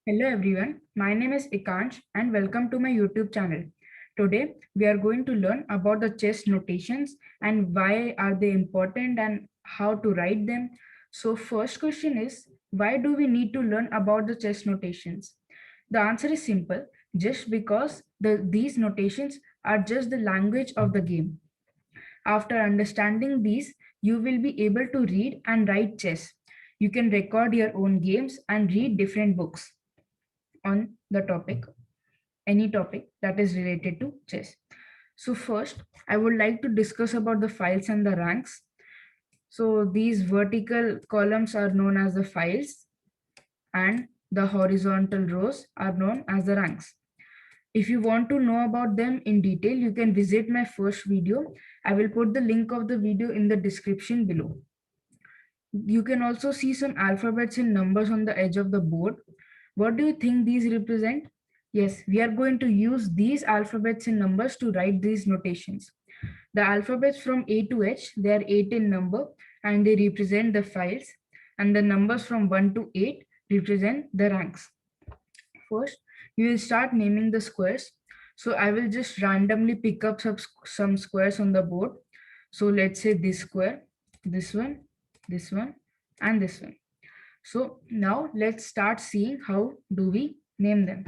Hello everyone, my name is Ikansh and welcome to my YouTube channel. Today we are going to learn about the chess notations and why are they important and how to write them. So first question is, why do we need to learn about the chess notations? The answer is simple, just because these notations are just the language of the game. After understanding these, you will be able to read and write chess. You can record your own games and read different books on the topic, any topic that is related to chess. So first, I would like to discuss about the files and the ranks. So these vertical columns are known as the files and the horizontal rows are known as the ranks. If you want to know about them in detail, you can visit my first video. I will put the link of the video in the description below. You can also see some alphabets and numbers on the edge of the board. What do you think these represent? Yes, we are going to use these alphabets and numbers to write these notations. The alphabets from A to H, they are 8 in number and they represent the files, and the numbers from 1 to 8 represent the ranks. First, you will start naming the squares. So I will just randomly pick up some squares on the board. So let's say this square, this one, and this one. So now let's start seeing how do we name them.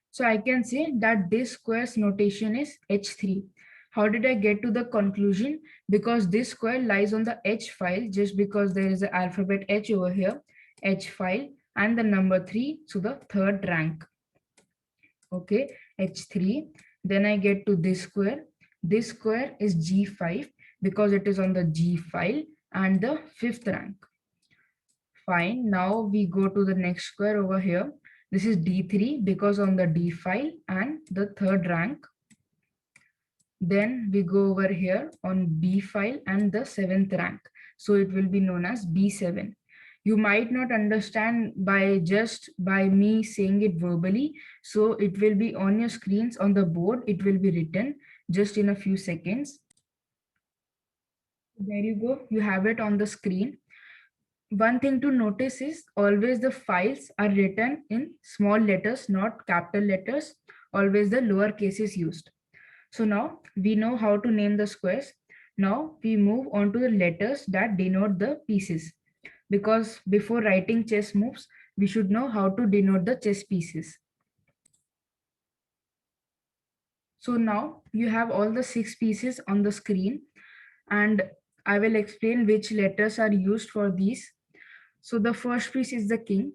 So I can say that this square's notation is H3. How did I get to the conclusion? Because this square lies on the H file, just because there is the alphabet H over here, H file, and the number 3, so the third rank. Okay, H3. Then I get to this square. This square is G5 because it is on the G file and the fifth rank. Fine. Now we go to the next square over here. This is D3 because on the D file and the third rank. Then we go over here on B file and the seventh rank. So it will be known as B7. You might not understand by me saying it verbally. So it will be on your screens on the board. It will be written just in a few seconds. There you go. You have it on the screen. One thing to notice is always the files are written in small letters, not capital letters. Always the lower case is used. So now we know how to name the squares. Now we move on to the letters that denote the pieces. Because before writing chess moves, we should know how to denote the chess pieces. So now you have all the 6 pieces on the screen, and I will explain which letters are used for these. So the first piece is the king.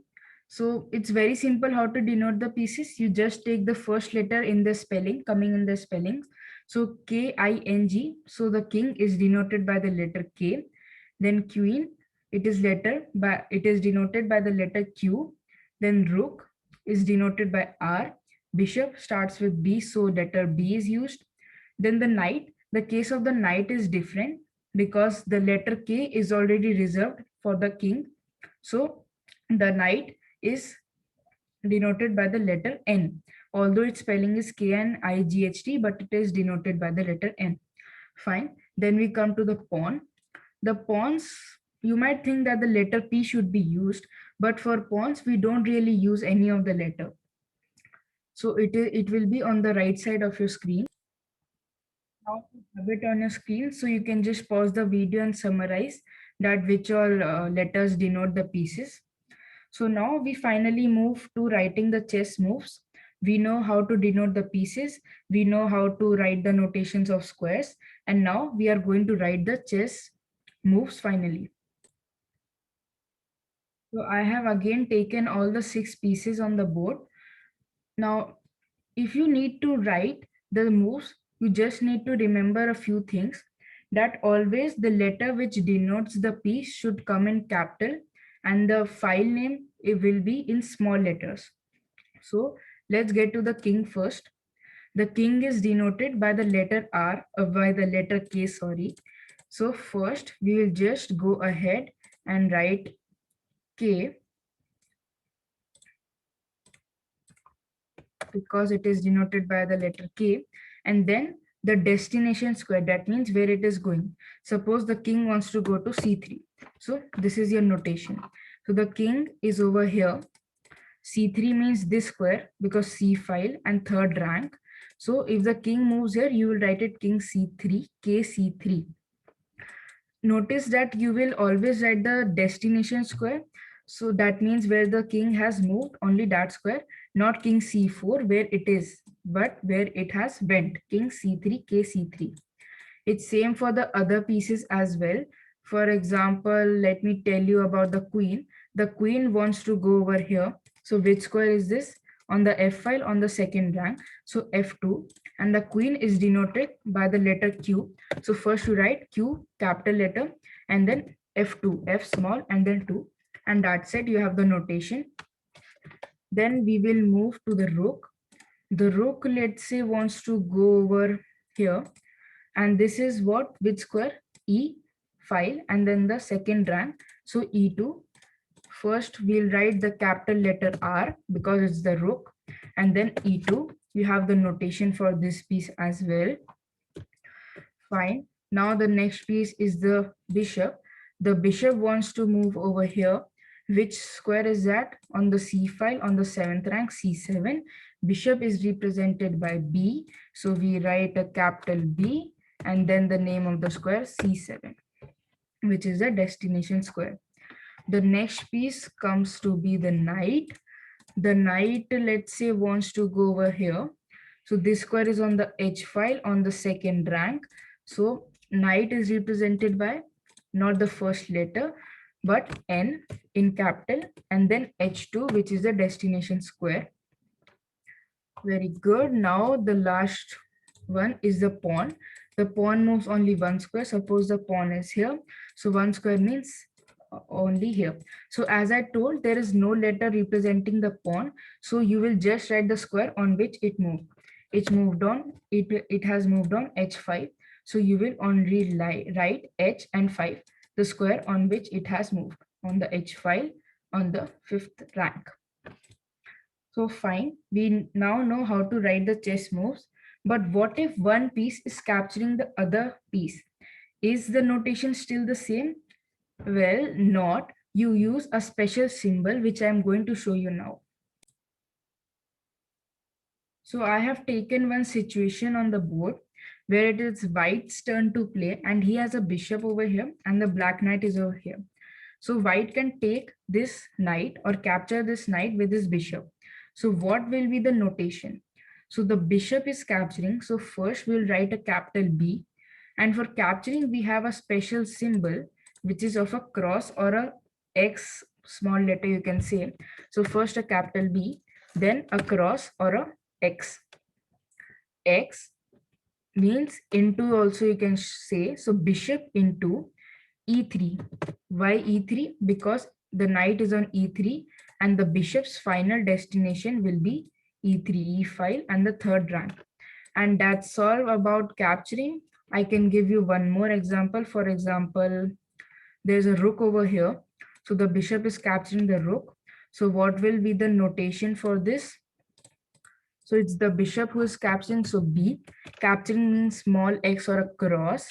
So it's very simple how to denote the pieces. You just take the first letter in the spelling, coming in the spellings. So King. So the king is denoted by the letter K. Then queen, it is denoted by the letter Q. Then rook is denoted by R. Bishop starts with B, so letter B is used. Then the knight, the case of the knight is different because the letter K is already reserved for the king. So the knight is denoted by the letter N, although its spelling is Knight, but it is denoted by the letter N. Fine. Then we come to the pawn. The pawns, you might think that the letter P should be used, but for pawns, we don't really use any of the letter. So it will be on the right side of your screen. Now you have it on your screen, so you can just pause the video and summarize that which all letters denote the pieces. So now we finally move to writing the chess moves. We know how to denote the pieces. We know how to write the notations of squares. And now we are going to write the chess moves finally. So I have again taken all the 6 pieces on the board. Now, if you need to write the moves, you just need to remember a few things, that always the letter which denotes the piece should come in capital and the file name, it will be in small letters. So let's get to the king first. The king is denoted by the letter R, by the letter K, sorry. So first we will just go ahead and write K because it is denoted by the letter K, and then the destination square, that means where it is going. Suppose the king wants to go to C3. So this is your notation. So the king is over here. C3 means this square because C file and third rank. So if the king moves here, you will write it king C3, KC3. Notice that you will always write the destination square. So that means where the king has moved, only that square, not king C4 where it is, but where it has went, king C3, KC3. It's same for the other pieces as well. For example, let me tell you about the queen. The queen wants to go over here. So which square is this? On the F file on the second rank. So F2, and the queen is denoted by the letter Q. So first you write Q capital letter and then F2, F small and then 2. And that's it, you have the notation. Then we will move to the rook. The rook, let's say, wants to go over here, and this is what, which square? E file and then the second rank, so E2. First we'll write the capital letter R because it's the rook, and then E2. You have the notation for this piece as well. Fine. Now the next piece is the bishop. The bishop wants to move over here. Which square is that? On the C file on the 7th rank, C7. Bishop is represented by B. So we write a capital B and then the name of the square C7, which is the destination square. The next piece comes to be the knight. The knight, let's say, wants to go over here. So this square is on the H file on the second rank. So knight is represented by not the first letter, but N in capital and then H2, which is the destination square. Very good. Now the last one is the pawn. The pawn moves only one square. Suppose the pawn is here. So one square means only here. So as I told, there is no letter representing the pawn. So you will just write the square on which it moved. It has moved on H5. So you will only write H and 5, the square on which it has moved on the H file on the 5th rank. So fine, we now know how to write the chess moves, but what if one piece is capturing the other piece? Is the notation still the same? Well, not. You use a special symbol, which I am going to show you now. So I have taken one situation on the board where it is white's turn to play and he has a bishop over here and the black knight is over here. So white can take this knight or capture this knight with his bishop. So what will be the notation? So the bishop is capturing. So first we'll write a capital B. And for capturing, we have a special symbol, which is of a cross or a X small letter, you can say. So first a capital B, then a cross or a X. X means into also you can say. So bishop into E3. Why E3? Because the knight is on E3 and the bishop's final destination will be E3, E file and the third rank. And that's all about capturing. I can give you one more example. For example, there's a rook over here. So the bishop is capturing the rook. So what will be the notation for this? So it's the bishop who is capturing. So B, capturing means small x or a cross.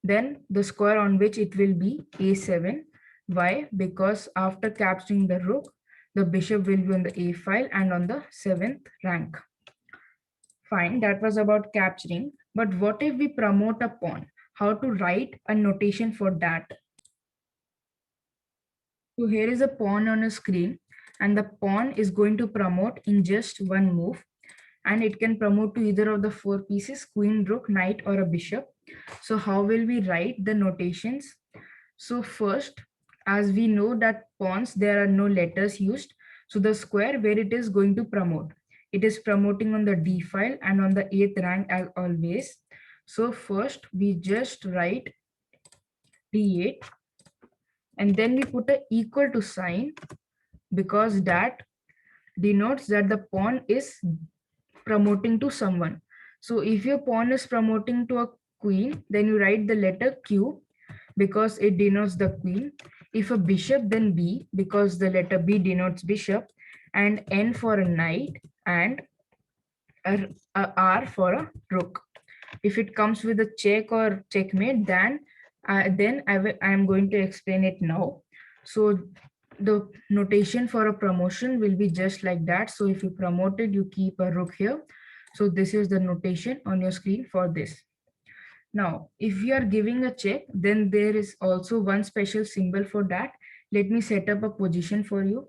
Then the square on which it will be A7. Why? Because after capturing the rook, the bishop will be on the A file and on the 7th rank. Fine, that was about capturing. But what if we promote a pawn? How to write a notation for that? So here is a pawn on a screen and the pawn is going to promote in just one move, and it can promote to either of the four pieces, queen, rook, knight or a bishop. So how will we write the notations? So first, as we know that pawns, there are no letters used. So the square where it is going to promote, it is promoting on the D file and on the 8th rank as always. So first we just write D8 and then we put a equal to sign because that denotes that the pawn is promoting to someone. So if your pawn is promoting to a queen, then you write the letter Q because it denotes the queen. If a bishop, then B because the letter B denotes bishop, and N for a knight and a R for a rook. If it comes with a check or checkmate, then I am going to explain it now. So the notation for a promotion will be just like that. So if you promoted, you keep a rook here. So this is the notation on your screen for this. Now, if you are giving a check, then there is also one special symbol for that. Let me set up a position for you.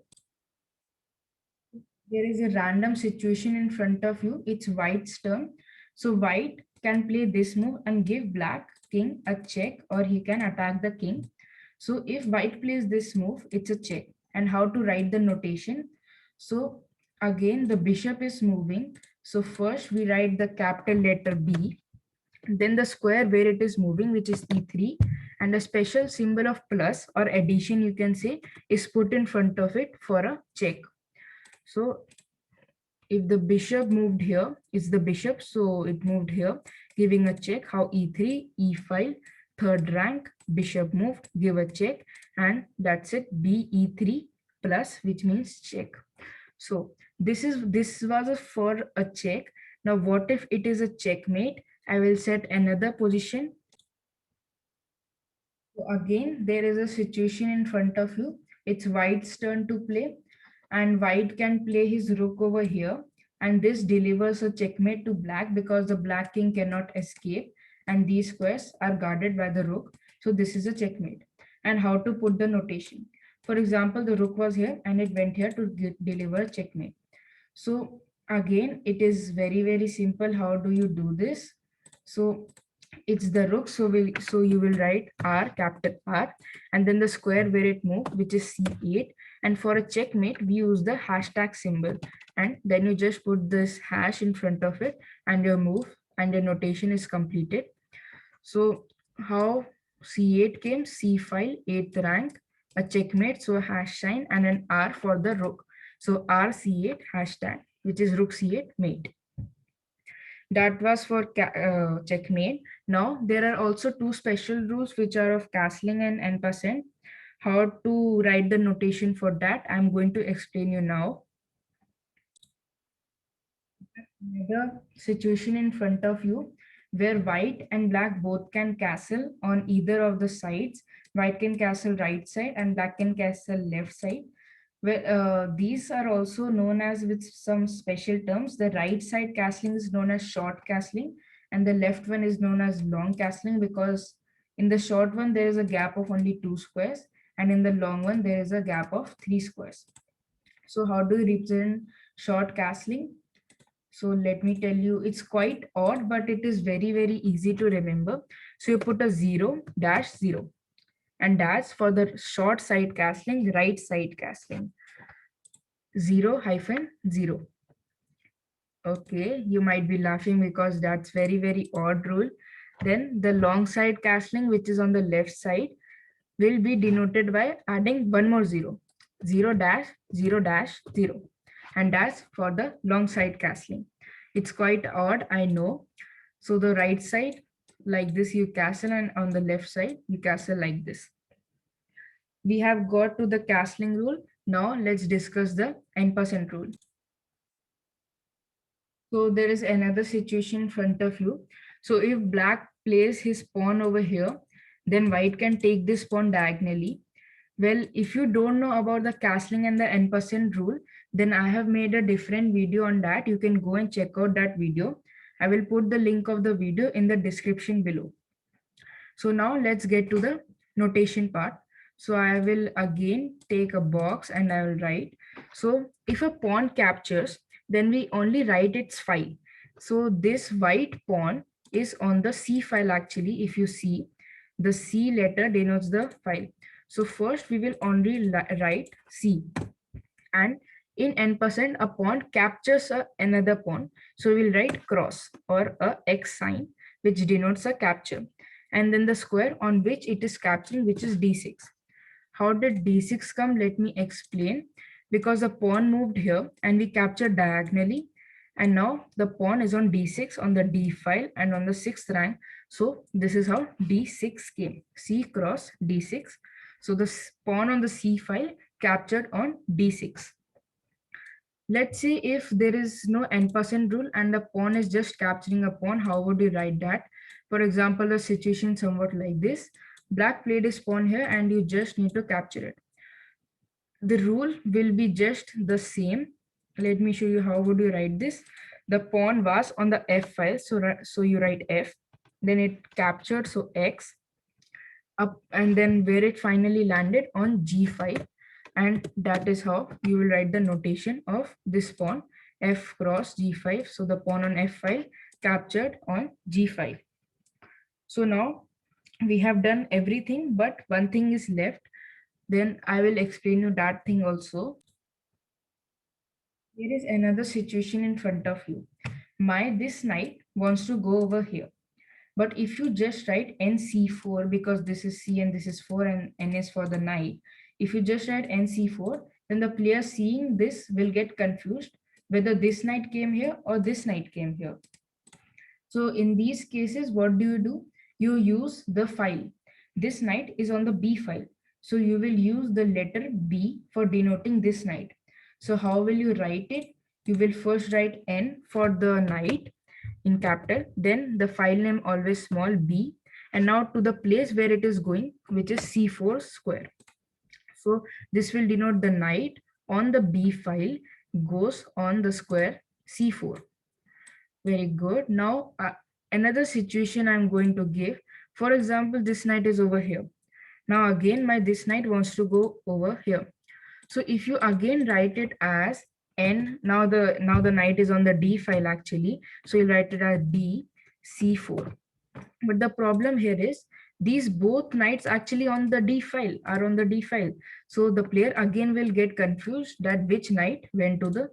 There is a random situation in front of you. It's white's turn. So white can play this move and give black king a check, or he can attack the king. So if white plays this move, it's a check. And how to write the notation? So again, the bishop is moving. So first we write the capital letter B, then the square where it is moving, which is e3, and a special symbol of plus or addition, you can say, is put in front of it for a check. So if the bishop moved here, it's the bishop, so it moved here, giving a check. How e3, e5, third rank, bishop moved, give a check, and that's it, b e3 plus, which means check. So this was for a check. Now what if it is a checkmate? I will set another position. So again, there is a situation in front of you. It's white's turn to play, and white can play his rook over here, and this delivers a checkmate to black because the black king cannot escape, and these squares are guarded by the rook. So this is a checkmate. And how to put the notation? For example, the rook was here and it went here to deliver checkmate. So again, it is very simple. How do you do this? So it's the rook, so you will write r, capital R, and then the square where it moved, which is c8. And for a checkmate, we use the hashtag symbol, and then you just put this hash in front of it, and your move and your notation is completed. So how c8 came? C file, 8th rank, a checkmate, so a hash sign and an r for the rook. So r c8 hashtag, which is rook c8 mate. That was for checkmate. Now there are also two special rules which are of castling and n%. How to write the notation for that, I'm going to explain you now. Another situation in front of you where white and black both can castle on either of the sides. White can castle right side and black can castle left side. Well, these are also known as, with some special terms, the right side castling is known as short castling, and the left one is known as long castling, because in the short one there is a gap of only 2 squares, and in the long one there is a gap of 3 squares. So how do you represent short castling? So let me tell you, it's quite odd, but it is very easy to remember. So you put a 0 dash 0, and dash for the short side castling, right side castling, 0 hyphen 0. Okay, you might be laughing because that's very odd rule. Then the long side castling, which is on the left side, will be denoted by adding one more 0, 0 dash 0 dash 0, and that's for the long side castling. It's quite odd, I know. So the right side, like this, you castle, and on the left side, you castle like this. We have got to the castling rule. Now let's discuss the n% rule. So there is another situation in front of you. So if black plays his pawn over here, then white can take this pawn diagonally. Well, if you don't know about the castling and the n% rule, then I have made a different video on that. You can go and check out that video. I will put the link of the video in the description below. So now let's get to the notation part. So I will again take a box and I will write. So if a pawn captures, then we only write its file. So this white pawn is on the C file actually. If you see, the C letter denotes the file. So first we will only write C, and in n% a pawn captures another pawn. So we will write cross or a X sign, which denotes a capture, and then the square on which it is capturing, which is d6. How did d6 come? Let me explain. Because the pawn moved here and we captured diagonally, and now the pawn is on d6 on the d file and on the 6th rank. So this is how d6 came, C cross d6. So the pawn on the C file captured on d6. Let's see if there is no n% rule and the pawn is just capturing a pawn. How would you write that? For example, the situation somewhat like this. Black played his pawn here and you just need to capture it. the rule will be just the same. Let me show you how would you write this. The pawn was on the F file, so you write F, then it captured, so X, up, and then where it finally landed on G5, and that is how you will write the notation of this pawn, F cross G5. So the pawn on F file captured on G5. So now we have done everything, but one thing is left. Then I will explain you that thing also. Here is another situation in front of you. This knight wants to go over here. But if you just write NC4, because this is C and this is 4 and N is for the knight, if you just write NC4, then the player seeing this will get confused whether this knight came here or this knight came here. So in these cases, what do? You use the file. This knight is on the B file. So you will use the letter B for denoting this knight. So how will you write it? You will first write N for the knight in capital, then the file name always small b, and now to the place where it is going, which is C4 square. So this will denote the knight on the B file goes on the square C4. Very good. Now another situation I'm going to give. For example, this knight is over here. Now again, this knight wants to go over here. So if you again write it as N, now the knight is on the D file actually. So you write it as D C4. But the problem here is these both knights actually on the D file are on the D file. So the player again will get confused that which knight went to the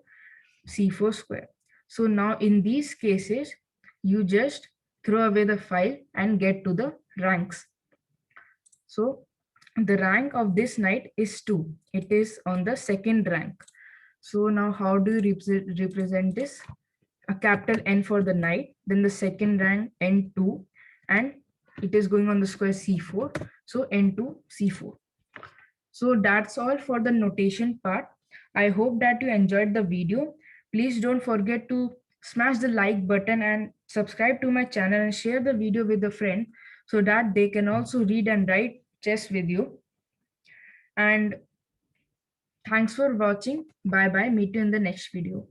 C4 square. So now in these cases, you just throw away the file and get to the ranks. So the rank of this knight is 2. It is on the second rank. So now how do you represent this? A capital N for the knight, then the second rank N2, and it is going on the square C4. So N2 C4. So that's all for the notation part. I hope that you enjoyed the video. Please don't forget to smash the like button and subscribe to my channel and share the video with a friend so that they can also read and write chess with you. And thanks for watching. Bye bye. Meet you in the next video.